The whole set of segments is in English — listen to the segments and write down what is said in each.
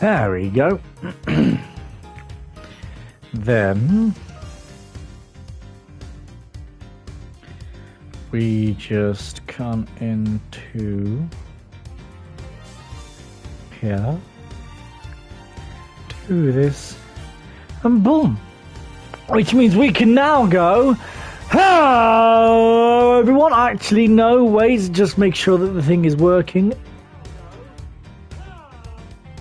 There we go. Then we just come into here, do this, and boom. Which means we can now go, hello everyone. Actually, no, wait, just make sure that the thing is working.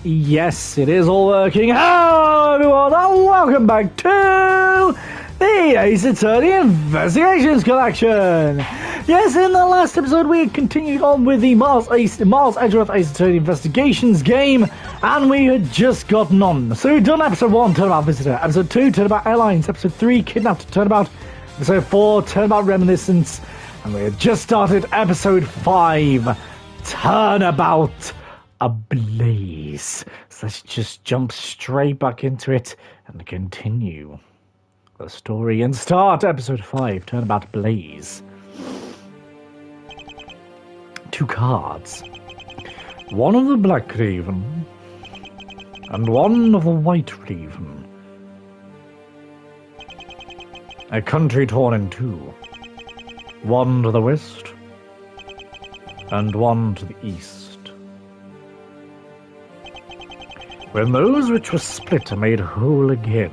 Yes, it is all working. Hello everyone, and welcome back to the Ace Attorney Investigations Collection. Yes, in the last episode we continued on with the Miles Edgeworth Ace Attorney Investigations game, and we had just gotten on. So we've done episode 1, Turnabout Visitor, episode 2, Turnabout Airlines, episode 3, Kidnapped, Turnabout, episode 4, Turnabout Reminiscence, and we had just started episode 5, Turnabout Ablaze. So let's just jump straight back into it and continue the story and start episode 5, Turnabout Ablaze. 2 cards. One of the Black Raven and one of the White Raven. A country torn in 2. One to the west and one to the east. When those which were split are made whole again,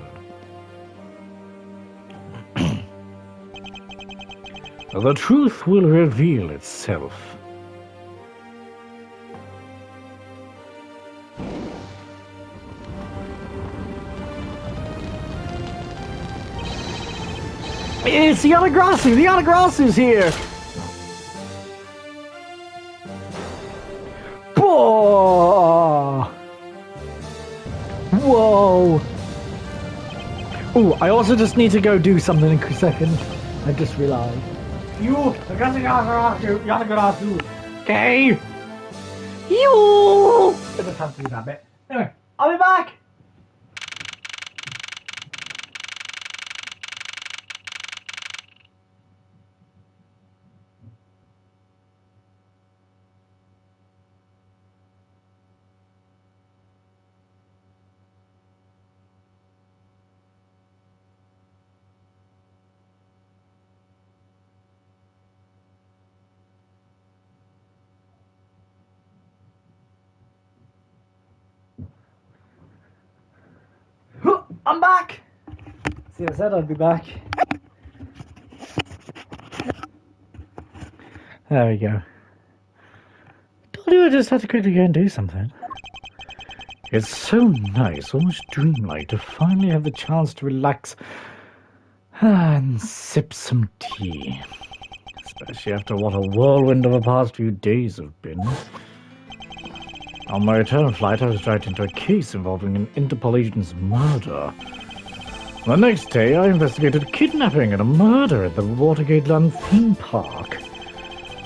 the truth will reveal itself. It's the Yanagrasu! The Yanagrasu's here! Whoa! Whoa! Ooh, I also just need to go do something in a second. I just realized. Yanagrasu! Okay! You! I just have to do that bit. Anyway, I'll be back! I'm back! See, I said I'd be back. There we go. Told you I just had to quickly go and do something. It's so nice, almost dreamlike, to finally have the chance to relax and sip some tea. Especially after what a whirlwind of the past few days have been. On my return flight, I was dragged into a case involving an Interpol agent's murder. The next day, I investigated a kidnapping and a murder at the Watergate Land theme park.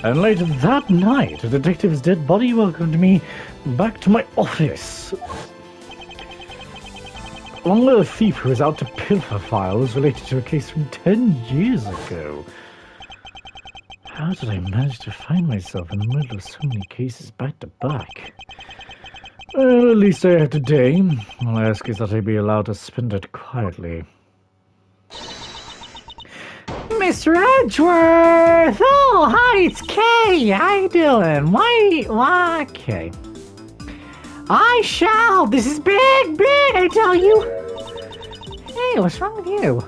And later that night, a detective's dead body welcomed me back to my office. Along with a thief who was out to pilfer files related to a case from 10 years ago. How did I manage to find myself in the middle of so many cases back to back? Well, at least I have today. All I ask is that I be allowed to spend it quietly. Mr. Edgeworth! Oh, hi, it's Kay! How you doing? Why, Kay? I shall! This is big, I tell you! Hey, what's wrong with you?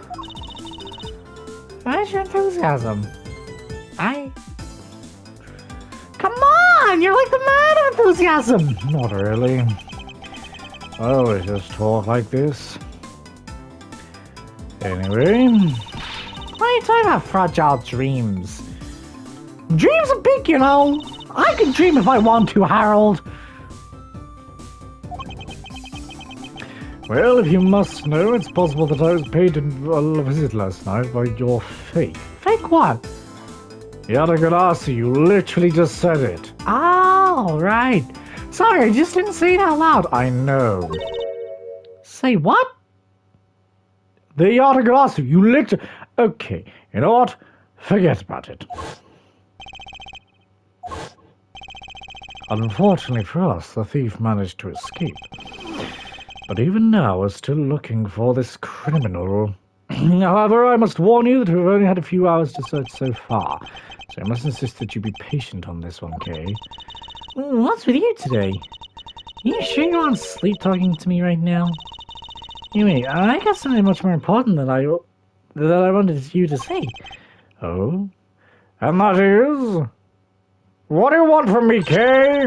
Where's your enthusiasm? Come on! You're like the man of enthusiasm! Not really. I always just talk like this. Anyway... Why are you talking about fragile dreams? Dreams are big, you know! I can dream if I want to, Harold! Well, if you must know, it's possible that I was paid a visit last night by your fake. Fake what? Yanagrasu, you literally just said it. Oh, right. Sorry, I just didn't say it out loud. I know. Say what? The Yanagrasu, you literally... Okay, you know what? Forget about it. Unfortunately for us, the thief managed to escape. But even now, we're still looking for this criminal. However, I must warn you that we've only had a few hours to search so far, so I must insist that you be patient on this one, Kay. What's with you today? Are you sure you aren't sleep-talking to me right now? Anyway, I got something much more important that I wanted you to say. Oh? And that is? What do you want from me, Kay?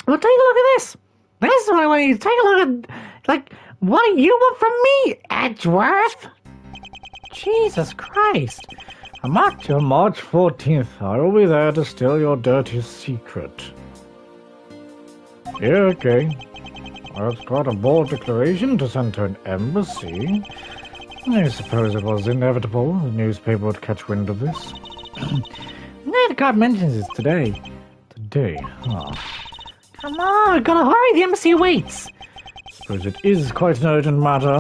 Well, take a look at this. This is what I want you to take a look at. What do you want from me, Edgeworth? Jesus Christ. I'm marked till March 14th. I will be there to steal your dirtiest secret. Yeah, okay. That's quite a bold declaration to send to an embassy. I suppose it was inevitable the newspaper would catch wind of this. No, the card mentions it today. Today, huh? Come on, we've got to hurry, the embassy awaits. Suppose it is quite an urgent matter.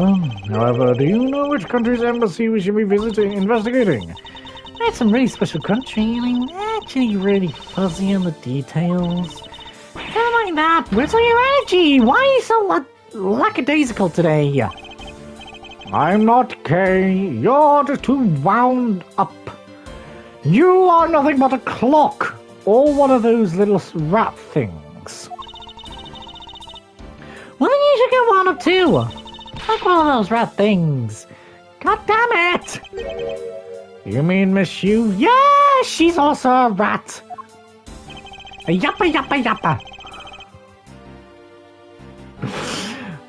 However, do you know which country's embassy we should be investigating? It's some really special country, and I'm actually really fuzzy on the details. Never mind that, where's all your energy? Why are you so lackadaisical today? I'm not Kay, you're just too wound up. You are nothing but a clock, or one of those little rat things. Well, then you should get wound up too. Like one of those rat things. God damn it! You mean Miss Yu? Yeah, she's also a rat. A yappa yappa yappa.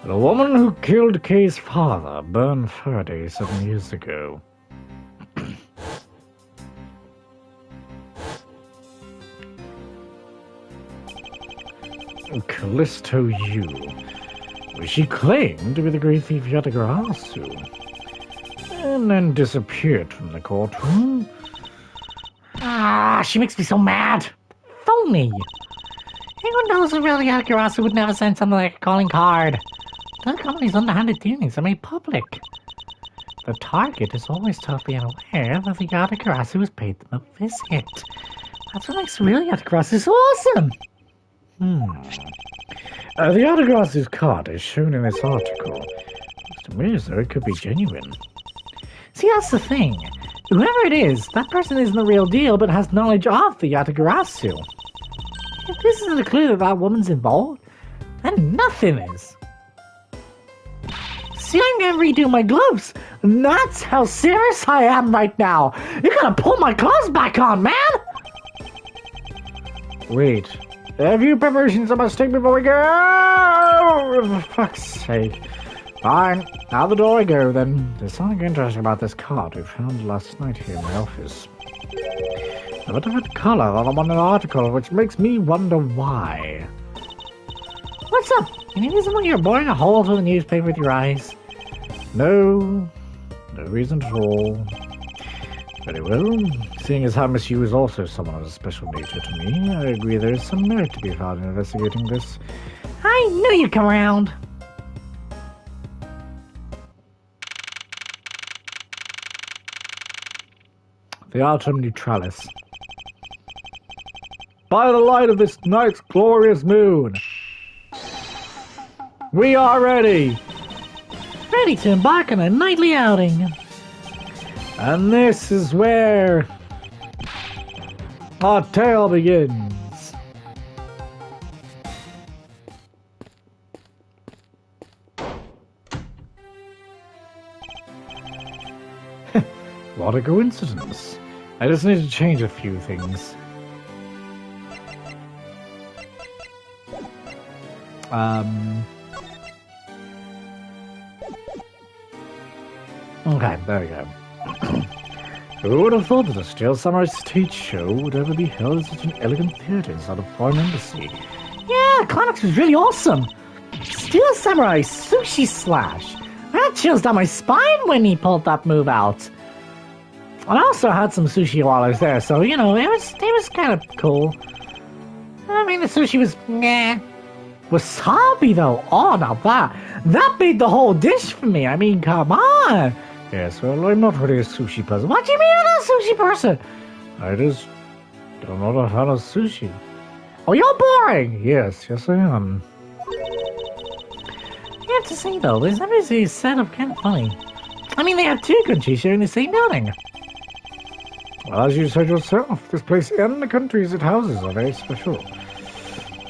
The woman who killed Kay's father burned Faraday 7 years ago. Callisto Yu. She claimed to be the great thief Yatagarasu, and then disappeared from the courtroom. Ah, she makes me so mad. Phony. Anyone knows who really Yatagarasu would never send something like a calling card. The company's underhanded dealings are made public. The target is always totally unaware that the Yatagarasu has paid them a visit. That's what makes real Yatagarasu so awesome. The Yatagarasu's card is shown in this article. Looks to me as though it could be genuine. See, that's the thing. Whoever it is, that person isn't the real deal, but has knowledge of the Yatagarasu. If this isn't a clue that that woman's involved, then nothing is. See, I'm gonna redo my gloves. That's how serious I am right now. You're gonna pull my clothes back on, man! Wait. Have you preparations I must take before we go? For fuck's sake. Fine, out the door I go then. There's something interesting about this card we found last night here in my office. A different colour than the one in the article, which makes me wonder why. What's up? Any reason why you're boring a hole through the newspaper with your eyes? No reason at all. Very well. Seeing as how Miss Yu is also someone of a special nature to me, I agree there is some merit to be found in investigating this. I knew you'd come around! The Artem Neutralis. By the light of this night's glorious moon, we are ready! Ready to embark on a nightly outing. And this is where our tale begins. What a coincidence. I just need to change a few things. Okay, there we go. Who would have thought that a Steel Samurai stage show would ever be held in such an elegant theatre inside a foreign embassy? Yeah, the climax was really awesome! Steel Samurai Sushi Slash! I had chills down my spine when he pulled that move out. And I also had some sushi while I was there, so, you know, it was kind of cool. I mean, the sushi was meh. Wasabi, though, oh, now that made the whole dish for me. I mean, come on! Yes, well, I'm not really a sushi person. What do you mean you're not a sushi person? I just You're not a fan of sushi. Oh, you're boring! Yes, I am. I have to say, though, there's obviously a setup kind of funny. I mean, they have two countries sharing the same building. Well, as you said yourself, this place and the countries it houses are very special.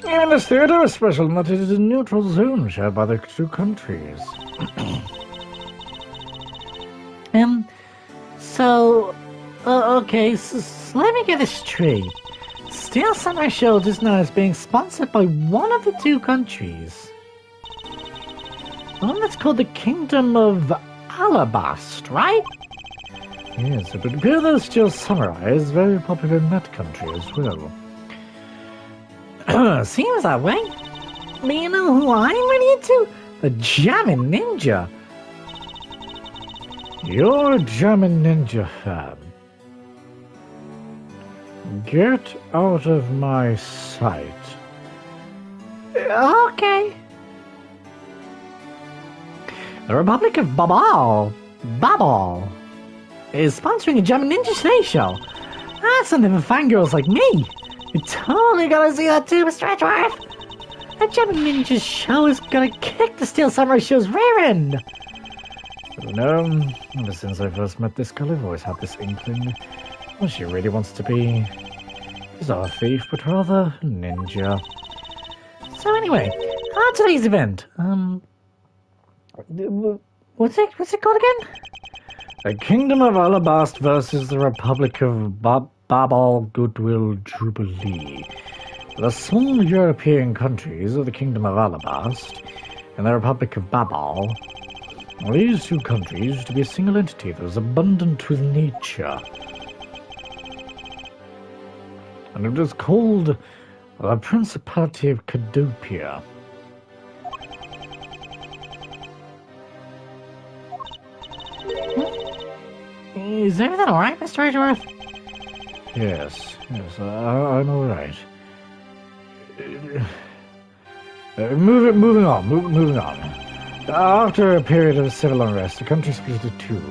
Even this theater is special in that it is a neutral zone shared by the two countries. Okay, so let me get this straight. Steel Samurai Show just now is being sponsored by one of the two countries. The one that's called the Kingdom of Alabast, right? Yes, but it appears that Steel Samurai is very popular in that country as well. Seems that way. But you know who I'm really into? The Jammin' Ninja. You're a Jammin' Ninja fan. Get out of my sight. Okay. The Republic of Babal is sponsoring a Jammin' Ninja Today show. That's something for fangirls like me. You totally gotta see that too, Mr. Edgeworth. The Jammin' Ninja show is gonna kick the Steel Samurai show's rear end. No, ever since I first met this girl, I've always had this inkling. All she really wants to be is not a thief, but rather a ninja. So anyway, today's event. What's it called again? The Kingdom of Alabast versus the Republic of Babal Goodwill Jubilee. The small European countries of the Kingdom of Alabast and the Republic of Babal. These two countries to be a single entity that is abundant with nature. And it is called the Principality of Cadopia. Is everything alright, Mr. Edgeworth? Yes, I'm alright. Moving on. After a period of civil unrest, the country split into two,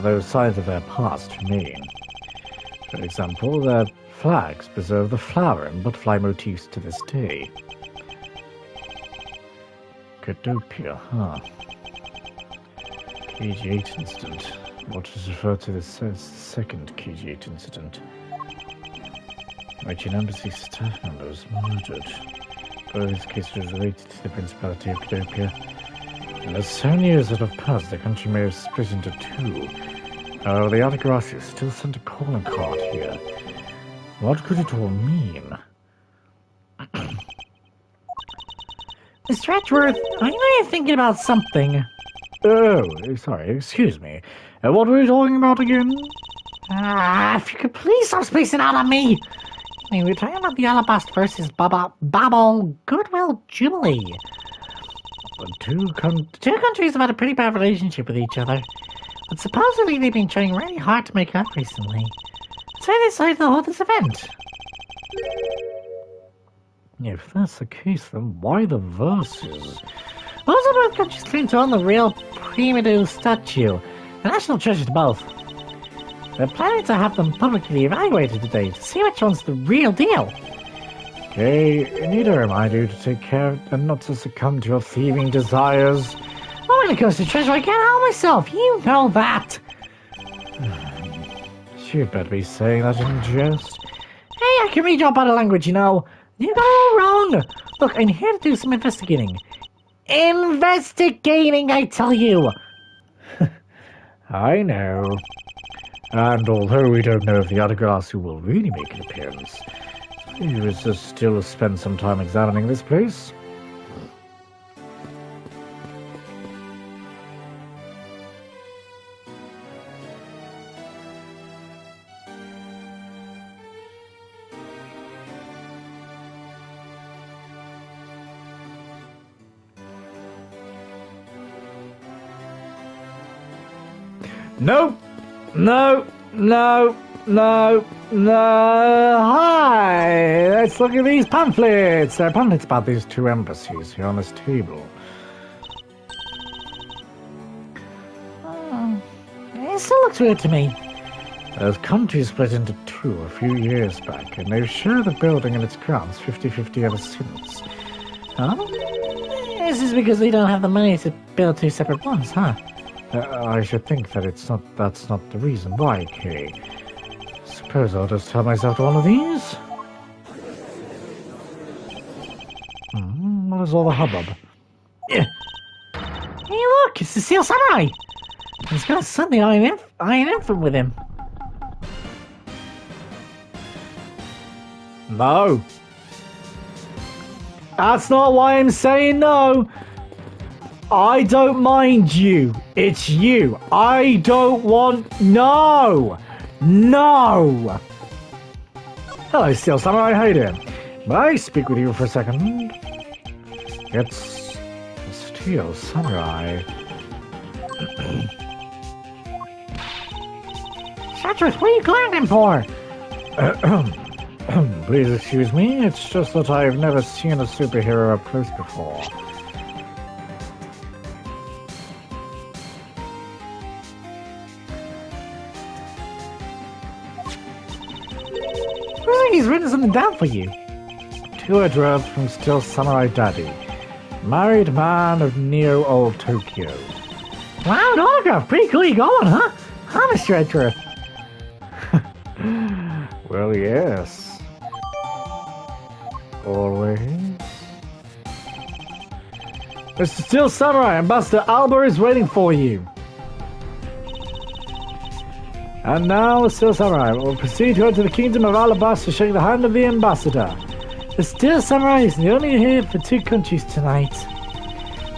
though signs of their past remain. For example, their flags preserve the flower and butterfly motifs to this day. Cadopia, huh? KG8 incident. What is referred to as the second KG8 incident? Which an embassy staff member was murdered. Both these cases related to the Principality of Cadopia. In the 7 years that have passed, the country may have split into two. However, the Artigrassi still sent a calling card here. What could it all mean? Mr. Edgeworth, I know you're thinking about something. Oh, sorry, excuse me. What were we talking about again? If you could please stop spacing out on me! We were talking about the Alabast versus Babal Goodwill Jubilee. The two countries have had a pretty bad relationship with each other, but supposedly they've been trying really hard to make up recently. So they decided to hold this event. If that's the case, then why the verses? Also, both countries claim to own the real Primitive statue, a national treasure to both. They're planning to have them publicly evaluated today to see which one's the real deal. Okay, I need to remind you to take care and not to succumb to your thieving desires. Well, when it comes to treasure, I can't help myself. You know that. You'd better be saying that in jest. Hey, I can read your body language, you know. You got it all wrong. Look, I'm here to do some investigating. Investigating, I tell you. I know. And although we don't know if the Artigrassi will really make an appearance, you is to still spend some time examining this place. No. Hi, let's look at these pamphlets. There are pamphlets about these two embassies here on this table. It still looks weird to me. The country split into two a few years back, and they've shared the building and its grounds 50-50 ever since. Huh? This is because they don't have the money to build two separate ones, huh? I should think that that's not the reason why, Kay. Suppose I'll just help myself to one of these? What is all the hubbub? Yeah. Hey look, it's the Steel Samurai! He's got a son, the Iron Infant with him. No. That's not why I'm saying no. I don't mind you. It's you. I don't want... No. No. Hello, Steel Samurai. How you doing? May I speak with you for a second? It's the Steel Samurai. Shattrath, what are you glaring for? Please excuse me, it's just that I've never seen a superhero up close before. Looks like he's written something down for you. To a draft from Steel Samurai Daddy. Married man of Neo Old Tokyo. Wow, an autograph! Pretty cool you going, huh? Huh, Mr. Edgeworth? Well, yes. Always. Mr. Steel Samurai, Ambassador Alba is waiting for you. And now, Steel Samurai will proceed to enter the Kingdom of Alabasta to shake the hand of the Ambassador. The Steel Samurai is only here for two countries tonight,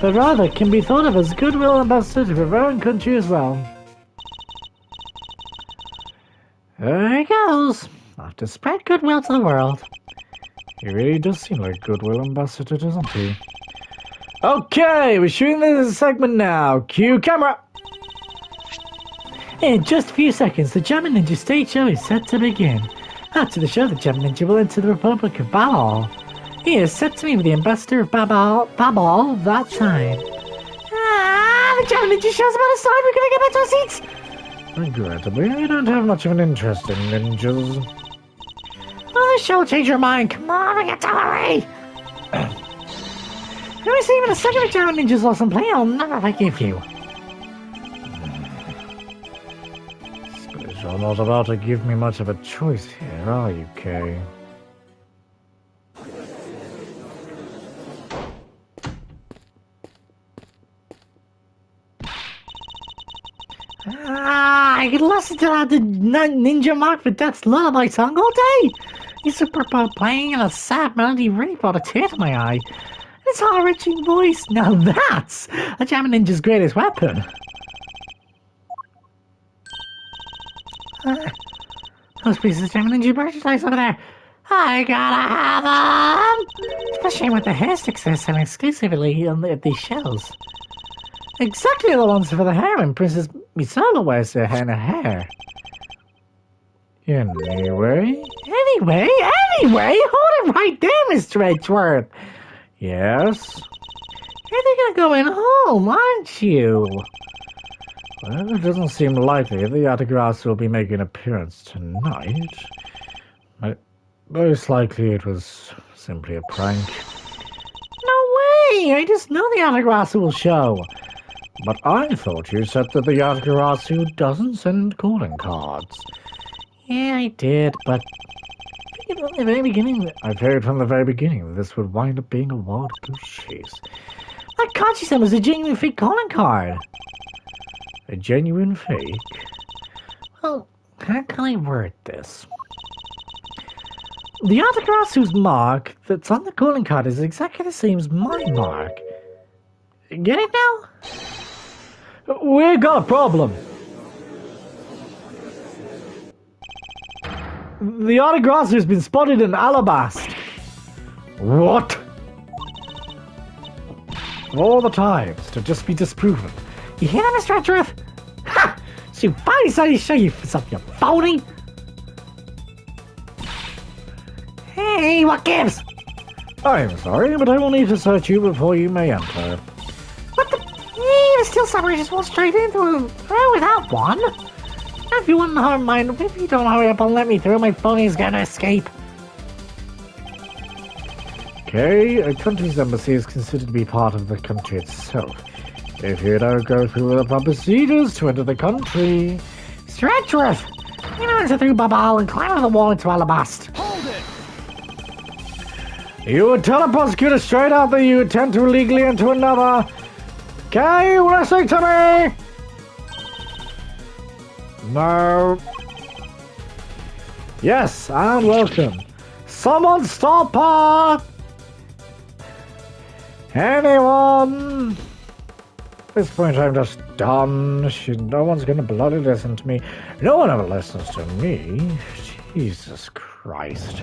but rather can be thought of as goodwill ambassador to our own country as well. There he goes. Off to spread goodwill to the world. He really does seem like goodwill ambassador, doesn't he? Okay, we're shooting this segment now. Cue camera. In just a few seconds, the German Ninja stage show is set to begin. After the show, the German Ninja will enter the Republic of Babal. He is set to meet with the ambassador of Babal that time. The German Ninja show's about to start. We're gonna get back to our seats. Regrettably, I don't have much of an interest in ninjas. Oh, this show will change your mind. Come on, we got to hurry. Let me see, even a second of German Ninja's awesome play, I'll never forgive you. Suppose you're not about to give me much of a choice here, are you, Kay? I could listen to that Ninja Mark for Death's Lullaby song all day. He's superb playing and a sad melody really brought a tear to my eye. His heart-wrenching voice, now that's a German Ninja's greatest weapon. Those pieces of German Ninja merchandise over there. I gotta have them! Especially with the hair sticks they're selling exclusively at these shelves. Exactly the ones for the heroine. Princess Misala wears her in her hair. Anyway? Hold it right there, Mr. Edgeworth. Yes? You're thinking of going home, aren't you? Well, it doesn't seem likely the Autographs will be making an appearance tonight. But most likely it was simply a prank. No way! I just know the Autographs will show. But I thought you said that the Yatagarasu doesn't send calling cards. Yeah, I did, but from the very beginning, I figured from the very beginning that this would wind up being a wild goose chase. That card she sent was a genuine fake calling card. A genuine fake? Well, how can I word this? The Yatagarasu's mark that's on the calling card is exactly the same as my mark. Get it now? We got a problem. The Autograss has been spotted in Alabast. What? All the times to just be disproven. You hear that, Mr. Edgeworth? Ha! So you finally decided to show yourself, you phony! Hey, what gives? I'm sorry, but I will need to search you before you may enter. What the? The Steel Samurai just walked straight into him without one. If you wouldn't mind, if you don't hurry up and let me through, my phony's gonna escape. Okay, a country's embassy is considered to be part of the country itself. If you don't go through the proper procedures to enter the country... Stretchworth! You know, enter through Babal and climb over the wall into Alabast. Hold it! You would tell a prosecutor straight out that you attempt to illegally enter another... Okay, listen to me! No. Yes, and welcome. Someone stop her! Anyone? At this point, I'm just done. No one's gonna bloody listen to me. No one ever listens to me. Jesus Christ.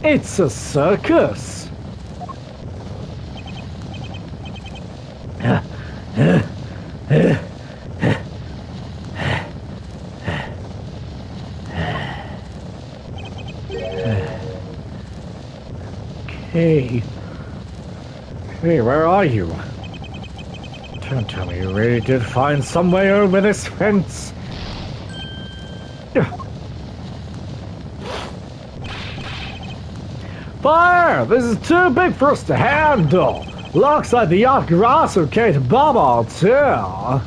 It's a circus. Hey. Hey, where are you? Don't tell me you really did find some way over this fence. Fire! This is too big for us to handle. Looks like the yacht grass okay to bubble too.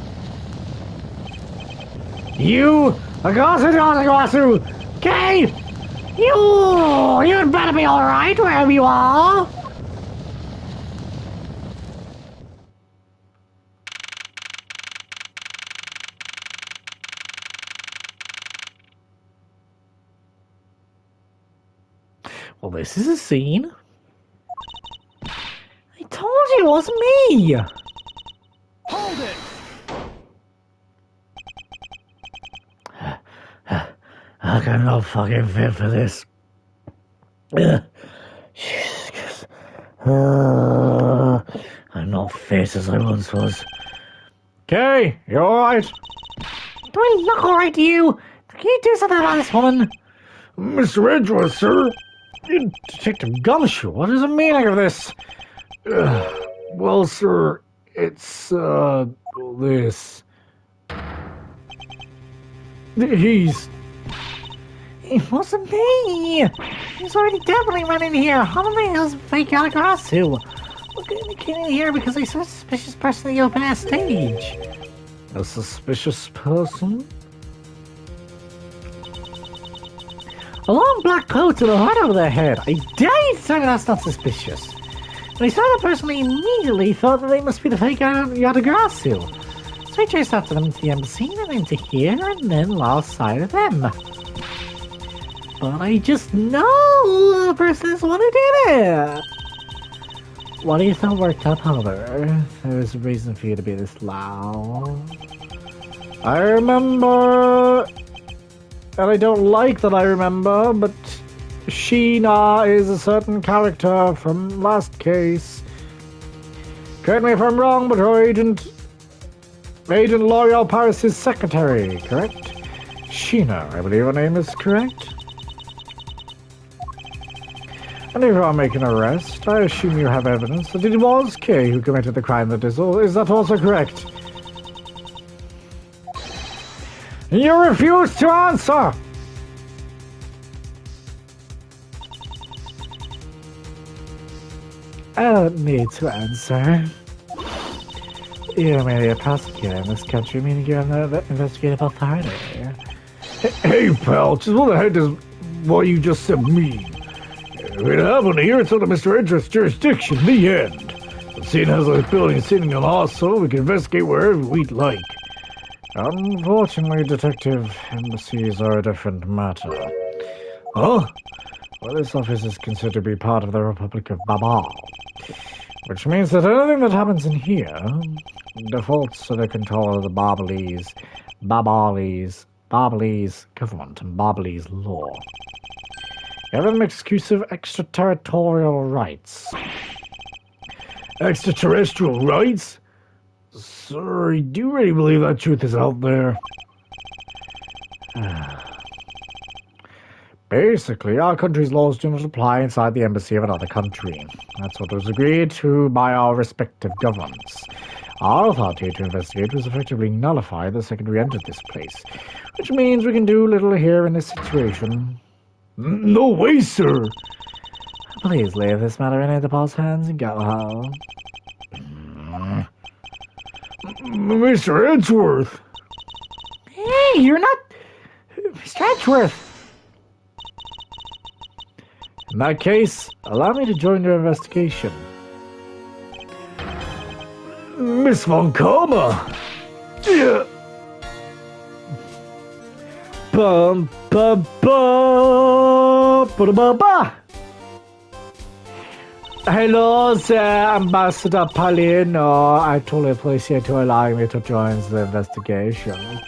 You, Agasu, okay? You'd better be alright wherever you are. Well, this is a scene. I told you it wasn't me. Hold it! I'm not fucking fit for this. Jesus. I'm not fit as I once was. Okay, you alright? Do I look alright to you? Can you do something about this woman? Mr. Edgeworth, sir. Detective Gumshoe, what is the meaning of this? Well, sir, it's, this. It wasn't me! He's already definitely run in here. How many hell's fake Yalagarasu? Look, he came in here because I saw a suspicious person in the open-air stage. A suspicious person? A long black coat and a hat over their head. I dare you to tell me that's not suspicious. When I saw the person, I immediately thought that they must be the fake Yatagarasu. So I chased after them to the embassy and into here and then lost sight of them. But I just know the person is the one who did it. What do you think worked out, however? There's a reason for you to be this loud. I remember... And I don't like that I remember, but Sheena is a certain character from last case. Correct me if I'm wrong, but her Agent L'Oreal Paris' secretary, correct? Sheena, I believe her name is correct. And if you are making an arrest, I assume you have evidence that it was Kay who committed the crime that is that also correct? You refuse to answer! I don't need to answer. You're merely a prosecutor in this country, meaning you're the investigative authority. Hey, pal, just what the heck does what you just said mean? It happened here, it's under Mr. Edgeworth's jurisdiction, the end. But seeing as the building is sitting on our soil, we can investigate wherever we'd like. Unfortunately, detective embassies are a different matter. Huh? Well, this office is considered to be part of the Republic of Babal, which means that anything that happens in here defaults to the control of the Babalese government and Babalese law. Give them exclusive extraterritorial rights. Extraterrestrial rights? Sir, do you really believe that truth is out there? Basically, our country's laws do not apply inside the embassy of another country. That's what was agreed to by our respective governments. Our authority to investigate was effectively nullified the second we entered this place, which means we can do little here in this situation. No way, sir! Please leave this matter in Interpol's hands and go home. Mr. Edgeworth! Hey, you're not... Mr. Edgeworth! In that case, allow me to join your investigation. Miss Von Karma! Yeah. Bum, bum, bum, ba-da-ba-ba. Hello, sir, Ambassador Palino. I totally appreciate you allowing me to join the investigation.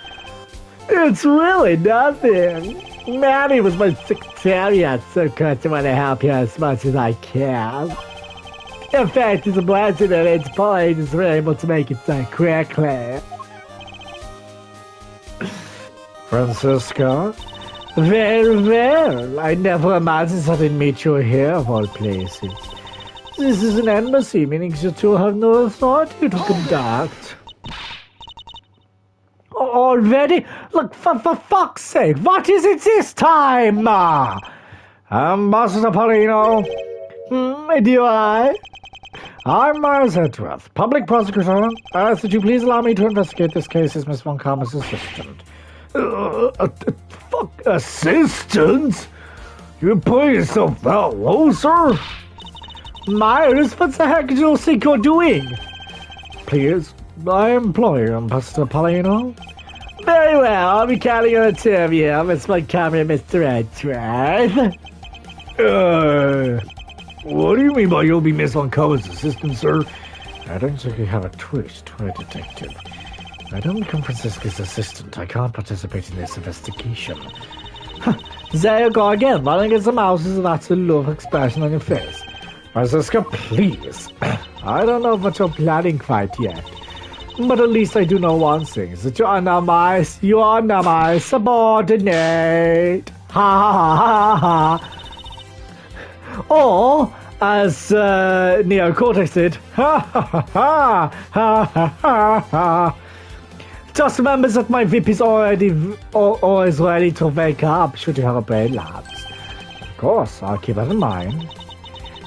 It's really nothing. Manny was my secretariat, so of course I want to help you as much as I can. In fact, it's a blessing that Interpol agents were able to make it so quickly. Francisco? Very well. I never imagined that I'd meet you here of all places. This is an embassy, meaning you two have no authority to conduct. Already? Look, for fuck's sake, what is it this time? Ambassador Palino? Do I? I'm Miles Edgeworth, public prosecutor. I ask that you please allow me to investigate this case as Miss Von Karma's assistant. Fuck assistant? You put yourself that low, sir? Myers, what the heck do you think you're doing? Please, I employ you, Ambassador Palino. Very well, I'll be counting on the two of you, Miss Von Karma and Mr. Edgeworth. What do you mean by you'll be Miss Von Karma's assistant, sir? I don't think you have a twist, right, detective? If I don't become Francisca's assistant, I can't participate in this investigation. There you go again, running as a mouse is that's a love expression on your face. Francisca, please. I don't know what you're planning quite yet. But at least I do know one thing, is that you are now my subordinate. Ha ha ha ha ha. Or, as Neo Cortex did, ha ha ha ha ha ha ha ha. Just remember that my VIP is always ready to wake up should you have a brain lapse. Of course, I'll keep that in mind.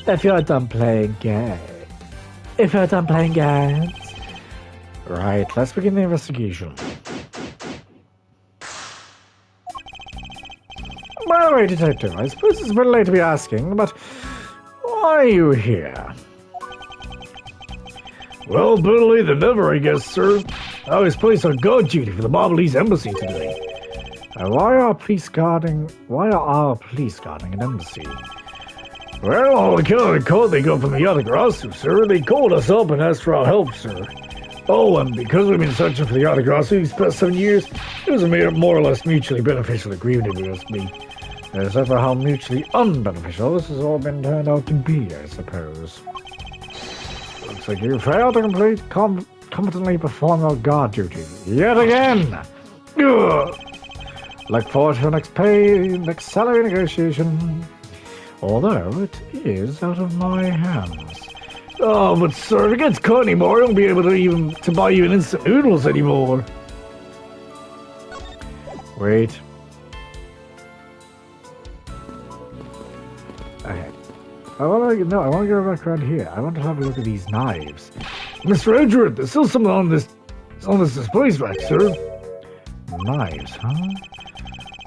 If you're done playing games. Right, let's begin the investigation. By the way, Detective, I suppose it's a bit late to be asking, but why are you here? Well, better late than never, I guess, sir. I was placed on guard duty for the Marvelese embassy today. And why are our police guarding an embassy? Well, on account of the code they got from the Yatagrasu, sir, they called us up and asked for our help, sir. Oh, and because we've been searching for the Yatagrasu these past 7 years, it was a more or less mutually beneficial agreement with me. Except for how mutually unbeneficial this has all been turned out to be, I suppose. Looks like you failed to competently perform your guard duty. Yet again! Ugh. Look forward to your next salary negotiation. Although it is out of my hands. Oh, but sir, if it gets cut anymore, I won't be able to buy you an instant noodles anymore. Wait. Okay. I want to go back around here. I want to have a look at these knives. Mr. Edgeworth, there's still something on this display rack, sir. Knives, huh?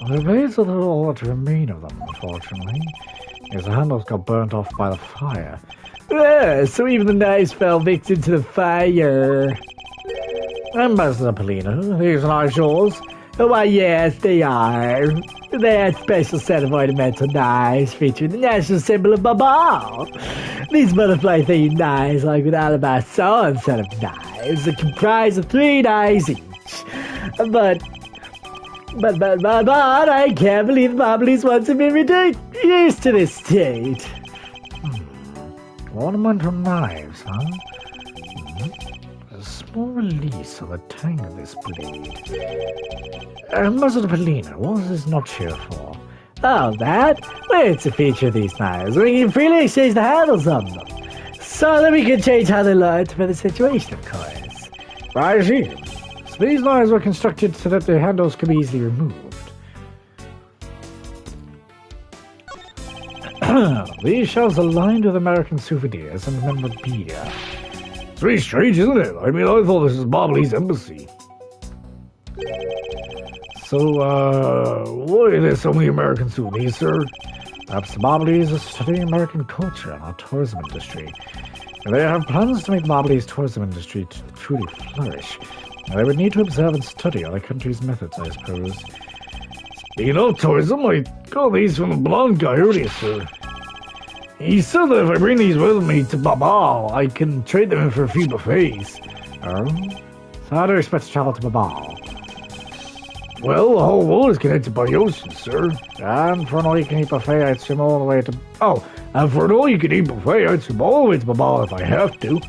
Well, the blades are all what remain of them, unfortunately. As the handles got burnt off by the fire. So even the knives fell victim to the fire. Ambassador Palino, these knives yours? Oh, why, yes, they are. They are a special set of ornamental knives featuring the national symbol of Babal. These butterfly-themed knives, like with alabaster sword set of knives, that comprise of 3 knives each. But I can't believe the Marvelese ones have been reduced to this state. Ornamental knives, huh? A small release of the tang of this blade. Ambassador Palino, what is this notch here for? Oh, that? Well, it's a feature of these knives. We can freely exchange the handles of them. So that we can change how they look for the situation, of course. I see. So these lines were constructed so that the handles could be easily removed. These shelves are lined with American souvenirs and memorabilia. It's really strange, isn't it? I mean, I thought this was Bobley's embassy. So, why are there so many American souvenirs, sir? Perhaps the Bobleys are studying American culture and our tourism industry. And they have plans to make Bobbley's tourism industry truly flourish. And they would need to observe and study other countries' methods, I suppose. Speaking of tourism, I got these from the blonde guy earlier, sir. He said that if I bring these with me to Babal, I can trade them in for a few buffets. Oh? So how do you expect to travel to Babal? Well, the whole world is connected by the ocean, sir. And for an all-you-can-eat buffet, I'd swim all the way to... Oh, and for an all-you-can-eat buffet, I'd swim all the way to Babal if I have to.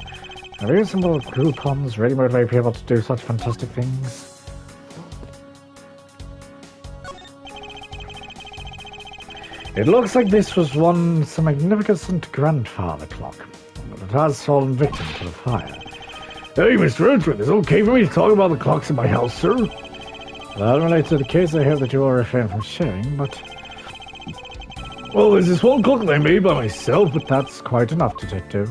Have you some more coupons really motivate people to do such fantastic things? It looks like this was once a magnificent grandfather clock, but it has fallen victim to the fire. Hey, Mr. Edgeworth, is it okay for me to talk about the clocks in my house, sir? That relates to the case I hear that you are refrained from sharing, but... Well, there's this one clock that I made by myself, but that's quite enough, Detective.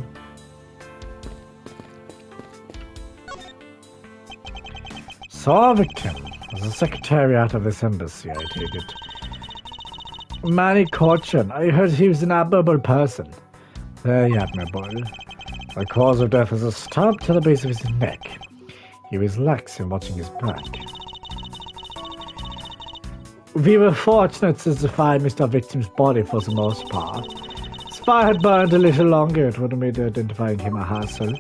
Saw a victim as a secretariat of this embassy, I take it. Manny Caution. I heard he was an admirable person. Very admirable. The cause of death was a stab to the base of his neck. He was lax in watching his back. We were fortunate to find Mr. Victim's body for the most part. If the fire had burned a little longer, it would have made identifying him a hassle.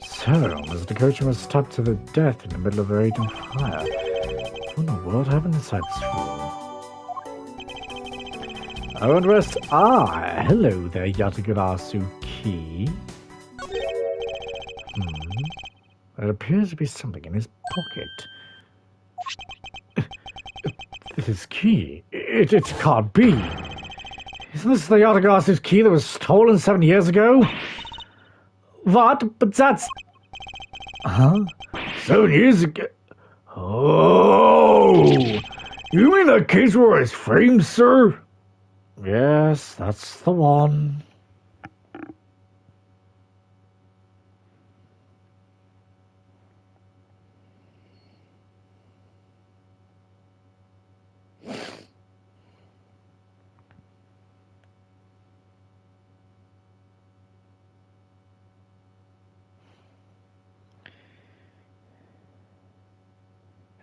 So, Mr. Coachman was stabbed to the death in the middle of a raging fire. What in the world happened inside this room? Oh, and rest. Ah, hello there, Yatagarasu-ki. There appears to be something in his pocket. This key. It can't be. Isn't this the Yatagarasu key that was stolen 7 years ago? What? But that's... Huh? 7 years ago? Oh! You mean that case where I was framed, sir? Yes, that's the one.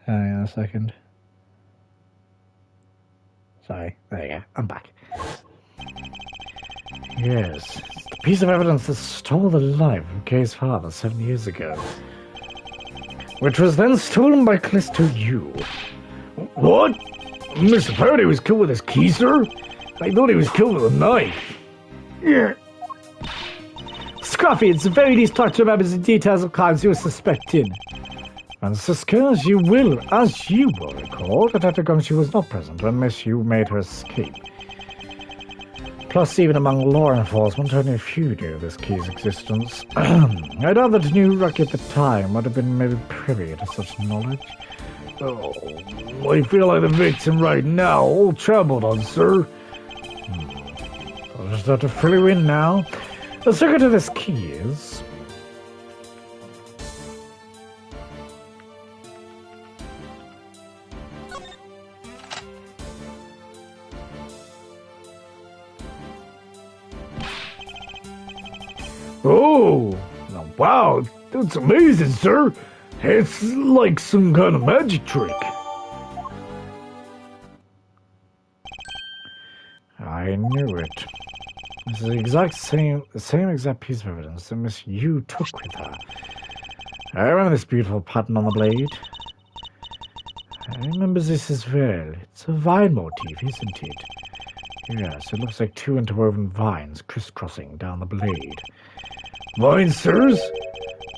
Hang on a second. Sorry, there you go, I'm back. Yes, it's the piece of evidence that stole the life of Kay's father 7 years ago, which was then stolen by Callisto Yu. What? Mr. Faraday was killed with his key, sir? I thought he was killed with a knife. Yeah. Scruffy, it's the very least try to remember the details of crimes you were suspected. Francisca, as you will recall, that at the gun she was not present when Miss Yu made her escape. Plus, even among law enforcement, only a few knew of this key's existence. I doubt that New Rocky at the time would have been maybe privy to such knowledge. Oh, I feel like the victim right now, all troubled on, sir. I'll just have to fill you in now. The secret of this key is... Oh, wow, that's amazing, sir. It's like some kind of magic trick. I knew it. This is the same exact piece of evidence that Miss Yu took with her. I remember this beautiful pattern on the blade. I remember this as well. It's a vine motif, isn't it? Yes, it looks like two interwoven vines crisscrossing down the blade. Vines, sirs?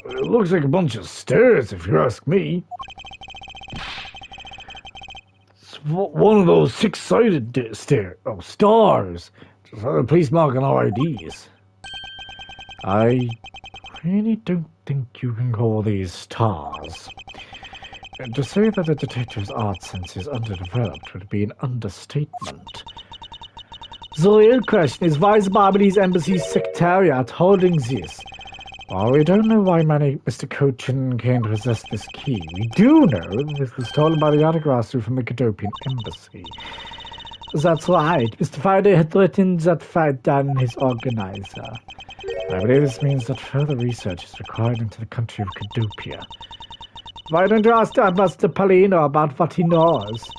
It looks like a bunch of stairs, if you ask me. It's one of those six-sided stars. Just had a police mark on our IDs. I really don't think you can call these stars. And to say that the detective's art sense is underdeveloped would be an understatement. The real question is, why is Barbady's Embassy's Secretariat holding this? While we don't know why Mr. Cochin came to possess this key, we do know that this was stolen by the Autograsser from the Cadopian Embassy. That's right. Mr. Faraday had threatened that fight down his organizer. I believe this means that further research is required into the country of Cadopia. Why don't you ask Master Paulino about what he knows?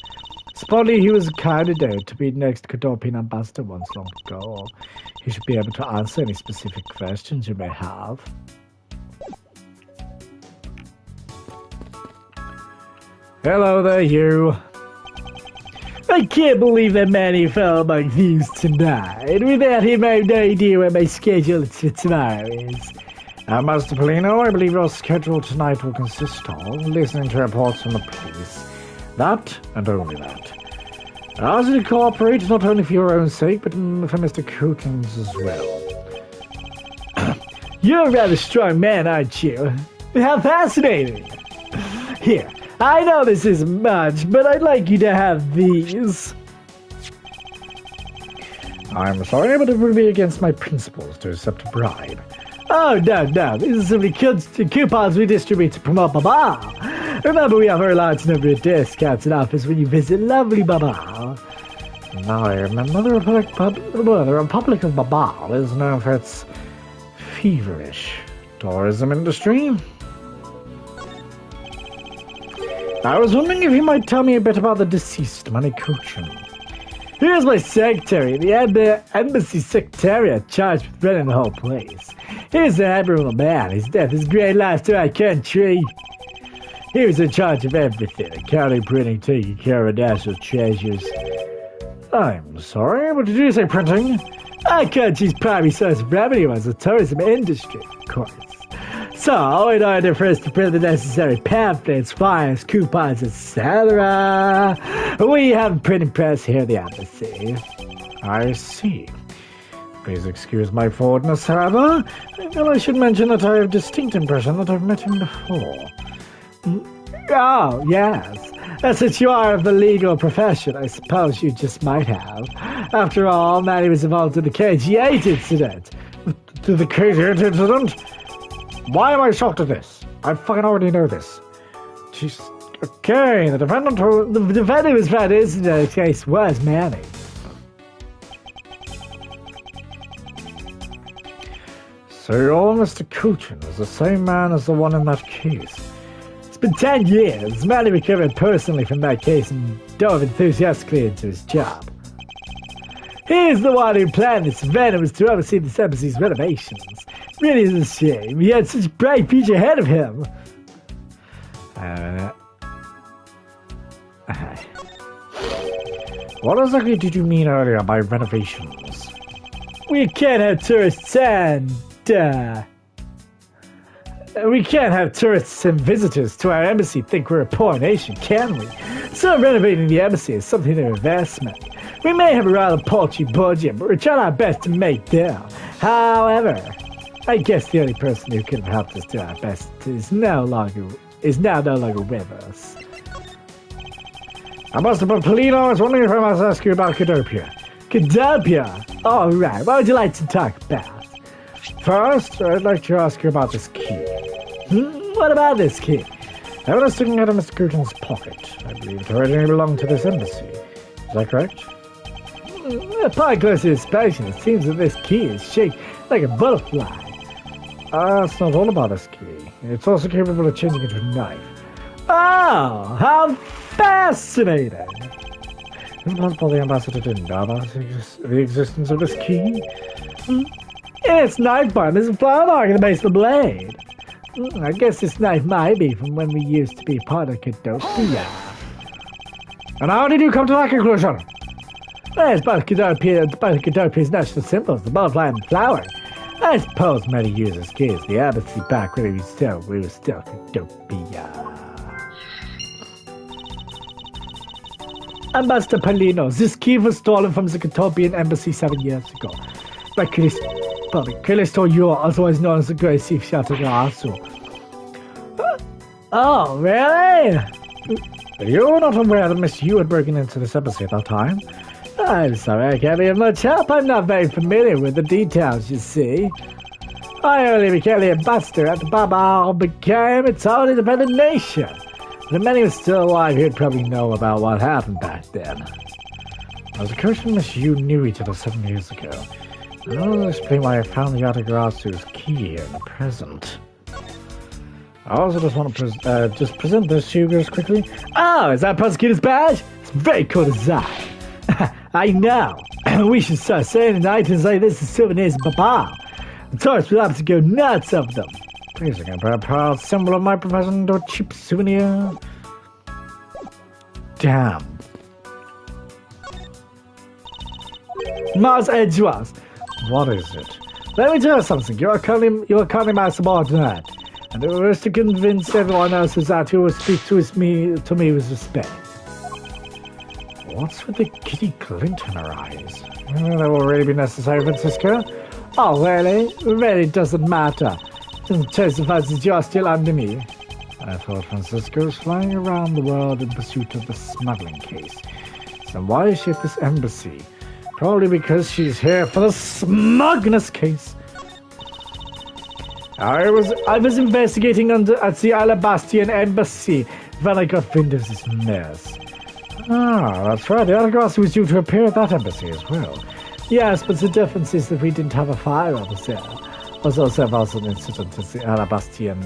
Supposedly he was a candidate to be the next Cadopian ambassador once long ago. He should be able to answer any specific questions you may have. Hello there, you. I can't believe that Manny fell among thieves tonight. Without him, I have no idea what my schedule for tomorrow is. Master Paulino, I believe your schedule tonight will consist of listening to reports from the police. That, and only that. I ask you to cooperate not only for your own sake, but for Mr. Cochin's as well. You're a rather strong man, aren't you? How fascinating! Here, I know this isn't much, but I'd like you to have these. I'm sorry, but it would be against my principles to accept a bribe. Oh, no, these are simply coupons we distribute to promote Baba. Remember, we have a large number of discounts in office when you visit lovely Baba. Now I remember the Republic of Baba is known for its feverish tourism industry. I was wondering if you might tell me a bit about the deceased Manny Cochin. Here's my secretary, the embassy secretariat charged with running the whole place. He's an admirable man. His death is great loss to our country. He was in charge of everything, accounting, printing, taking care of national treasures. I'm sorry, what did you say, printing? Our country's primary source of revenue was the tourism industry, of course. So, in order for us to print the necessary pamphlets, flyers, coupons, etc., we have a printing press here at the embassy. I see. Please excuse my forwardness, however. I feel I should mention that I have a distinct impression that I've met him before. Oh, yes. Since you are of the legal profession, I suppose you just might have. After all, Manny was involved in the KG8 incident. The KG8 incident? Why am I shocked at this? I fucking already know this. Jeez. Okay, the defendant who was found in the case was Manny. So your Mr. Cochin is the same man as the one in that case. It's been 10 years. Manny recovered personally from that case and dove enthusiastically into his job. He's the one who planned this event and was to oversee this embassy's renovations. Really is a shame. He had such a bright future ahead of him. What exactly did you mean earlier by renovations? We can't have tourists and we can't have tourists and visitors to our embassy think we're a poor nation, can we? So renovating the embassy is something of investment. We may have a rather paltry budget, but we're trying our best to make do. However, I guess the only person who could have helped us do our best is now no longer with us. Master Paulino, I was wondering if I must ask you about Cadopia. Cadopia? All right, what would you like to talk about? First, I'd like to ask you about this key. What about this key? I was sticking out of Mr. Cochin's pocket. I believe it originally belonged to this embassy. Is that correct? Upon closer inspection, it seems that this key is shaped like a butterfly. It's not all about this key. It's also capable of changing into a knife. Oh, how fascinating! Is it possible the ambassador didn't know about the existence of this key? Its knife point is a flower mark in the base of the blade. I guess this knife might be from when we used to be part of Cadopia. And how did you come to that conclusion? Well, it's both Cadopia's national symbols, the butterfly and the flower. I suppose many users gave the embassy back when we were still Cadopia. Master Paulino, this key was stolen from the Cadopian embassy 7 years ago. But but Callisto Yor, otherwise known as the Great Thief Yatagarasu. Oh, really? You're not aware that Miss Yu had broken into this embassy at that time? I'm sorry, I can't be of much help. I'm not very familiar with the details, you see. I only became the ambassador after Baba became its own independent nation. If many were still alive, he'd probably know about what happened back then. I was a coach from Miss Yu knew each other 7 years ago. I'll explain why I found the Yatagarazu's key here in the present. I also just want to present this to you guys quickly. Oh, is that prosecutor's badge? It's very cool design. I know. We should start saying items like this as souvenirs of Papa. The tourists will have to go nuts over them. Please, I can put a proud symbol of my profession to a cheap souvenir. Damn. Mars Edgewas. What is it? Let me tell you something. You are currently my subordinate. And it was to convince everyone else that you will speak to me with respect. What's with the kitty glint in her eyes? That will really be necessary, Francisco. Oh, really? Really doesn't matter. Doesn't testify that you're still under me. I thought Francisco was flying around the world in pursuit of the smuggling case. So why is she at this embassy? Probably because she's here for the smugness case. I was investigating at the Alabastian embassy when I got wind of this mess. Ah, that's right. The Yatagarasu was due to appear at that embassy as well. Yes, but the difference is that we didn't have a fire over there. Also, there was an incident at the Alabastian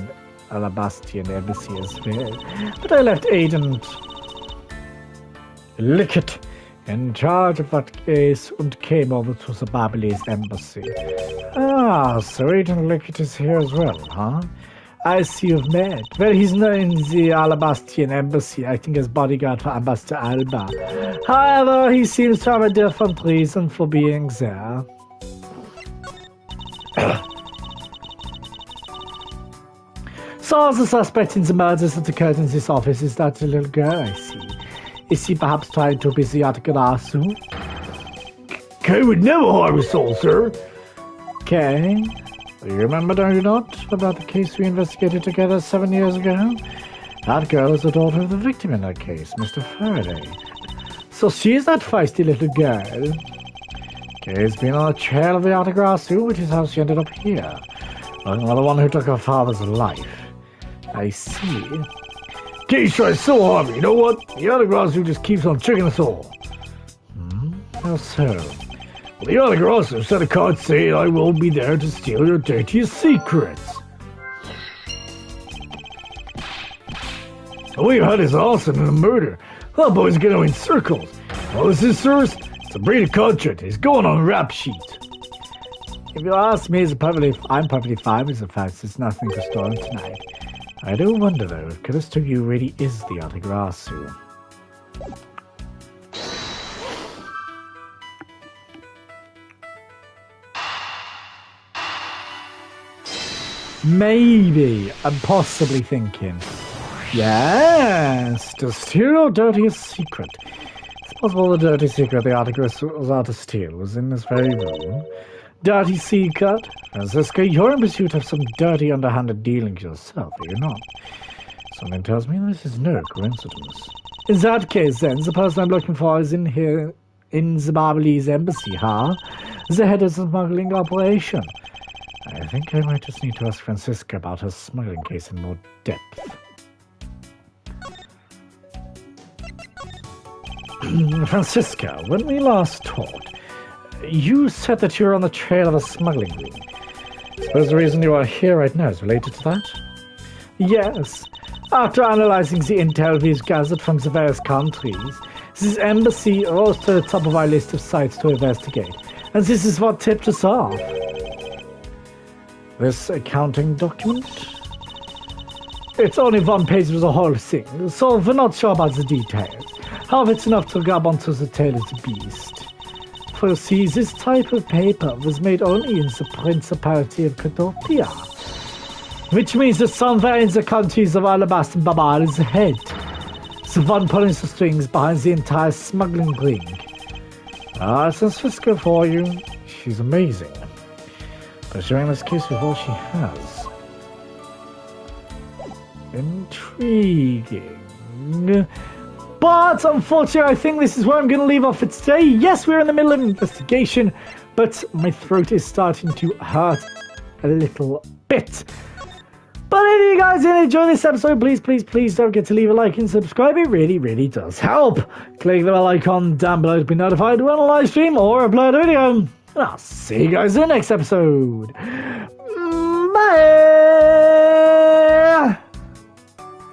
embassy as well. But I left Agent Lickett in charge of that case and came over to the Babylonis embassy. Ah, so Agent Lickett is here as well, huh? I see you've met. Well, he's not in the Alabastian embassy, acting as bodyguard for Ambassador Alba. However, he seems to have a different reason for being there. So the suspect in the murders that occurred in this office is that little girl, I see. Is he perhaps trying to be the Yatagarasu? I would never harm a soul, sir. Okay. You remember, do you not, about the case we investigated together 7 years ago? That girl is the daughter of the victim in that case, Mr. Faraday. So she's that feisty little girl. She's been on the trail of the Yatagarasu, which is how she ended up here. Well, the one who took her father's life. I see. Case tries so hard, you know what? The Yatagarasu just keeps on tricking us all. How so? Well, the Yatagarasu sent a card saying I will be there to steal your dirtiest secrets. All we've had is arson and a murder. That boy's getting in circles. All this is, sirs, it's a breed of contract. It's going on a rap sheet. If you ask me, I'm perfectly fine with the fact there's nothing to store tonight. I do wonder, though, if Callisto Yu really is the Yatagarasu. Maybe. I'm possibly thinking. Yes, to steal your dirtiest secret. It's possible the dirty secret the Yatagarasu was out to steal was in this very room. Dirty secret? Francisco, you're in pursuit of some dirty, underhanded dealings yourself, are you not? Something tells me this is no coincidence. In that case, then, the person I'm looking for is in here, in the Babylonis embassy, huh? The head of the smuggling operation. I think I might just need to ask Francisco about her smuggling case in more depth. Francisco, when we last talked, you said that you were on the trail of a smuggling ring. Suppose the reason you are here right now is related to that? Yes. After analyzing the intel we've gathered from the various countries, this embassy rose to the top of our list of sites to investigate, and this is what tipped us off. This accounting document? It's only one page of the whole thing, so we're not sure about the details. However, it's enough to grab onto the tail of the beast. For you see, this type of paper was made only in the Principality of Catopia, which means that somewhere in the countries of Alabasta and Babal is the head, the one pulling the strings behind the entire smuggling ring. Francisco for you. She's amazing. Pursuing this case with all she has. Intriguing. But unfortunately, I think this is where I'm going to leave off for today. Yes, we're in the middle of an investigation, but my throat is starting to hurt a little bit. But if you guys did enjoy this episode, please don't forget to leave a like and subscribe. It really does help. Click the bell icon down below to be notified when I live stream or upload a video. And I'll see you guys in the next episode.